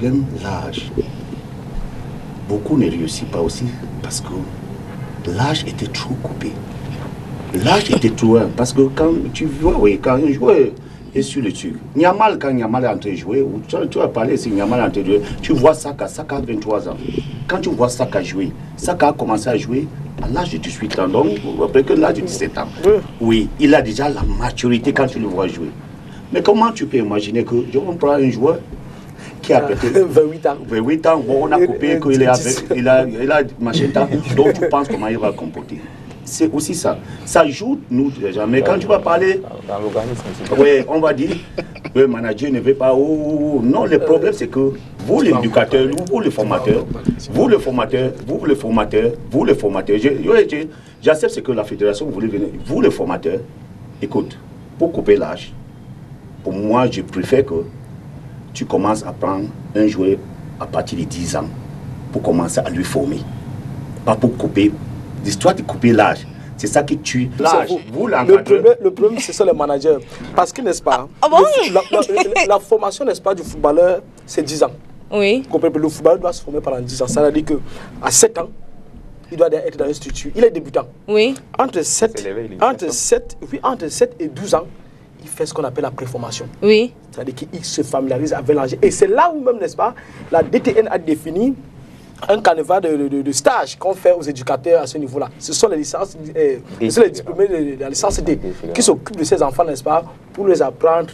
L'âge, beaucoup ne réussissent pas aussi parce que l'âge était trop coupé. L'âge était trop parce que quand tu vois, oui, quand un joueur est sur le truc, Niamal, quand Niamal est en train de jouer, ou tu vas parler si Niamal est en train de jouer, tu vois Saka a 23 ans. Quand tu vois Saka jouer, Saka a commencé à jouer à l'âge de 18 ans, donc après que l'âge de 17 ans. Oui, il a déjà la maturité quand tu le vois jouer. Mais comment tu peux imaginer que je prends un joueur qui a peut-être 28 ans. 28 ans, bon, on a coupé qu'il est avec, il a machin temps, donc tu penses comment il va comporter. C'est aussi ça. Ça joue, nous, déjà. Mais quand tu vas parler, dans l'organisme, ouais, on va dire, le manager ne veut pas. Non, le problème, c'est que vous, l'éducateur, vous, le formateur, j'accepte ce que la fédération voulait venir. Vous, le formateur, écoute, pour couper l'âge, pour moi, je préfère que tu commences à prendre un joueur à partir de 10 ans pour commencer à lui former. Pas pour couper. L'histoire de couper l'âge, c'est ça qui tue l'âge. Le problème, c'est ça le manager. Parce que, n'est-ce pas, la formation, n'est-ce pas, du footballeur, c'est 10 ans. Oui. Le footballeur doit se former pendant 10 ans. Ça veut dire qu'à 7 ans, il doit être dans une structure. Il est débutant. Oui. Entre 7 et 12 ans, il fait ce qu'on appelle la préformation. Oui. C'est-à-dire qu'il se familiarise avec l'âge. Et c'est là où même, n'est-ce pas, la DTN a défini un canevas de stage qu'on fait aux éducateurs à ce niveau-là. Ce sont les licences, les diplômés de la licence D qui s'occupent de ces enfants, n'est-ce pas, pour les apprendre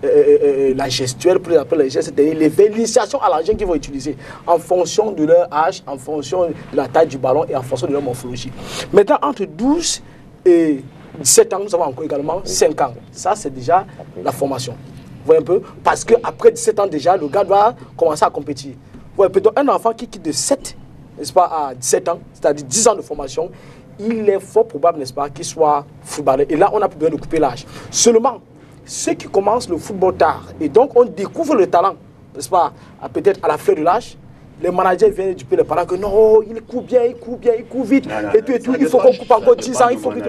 la gestuelle, pour les apprendre les gestes, l'initiation à l'engin qu'ils vont utiliser en fonction de leur âge, en fonction de la taille du ballon et en fonction de leur morphologie. Maintenant, entre 12 et 17 ans, nous avons encore également 5 ans. Ça, c'est déjà la formation. Vous voyez un peu? Parce qu'après 17 ans déjà, le gars doit commencer à compétir. Vous voyez, un enfant qui quitte de 7, n'est-ce pas, à 17 ans, c'est-à-dire 10 ans de formation, il est fort probable, n'est-ce pas, qu'il soit footballeur. Et là, on a plus besoin de couper l'âge. Seulement, ceux qui commencent le football tard, et donc on découvre le talent, n'est-ce pas, peut-être à la fleur de l'âge, les managers viennent éduquer les parents que non, il court bien, il court vite, et tout, il faut qu'on coupe encore 10 ans, il faut que...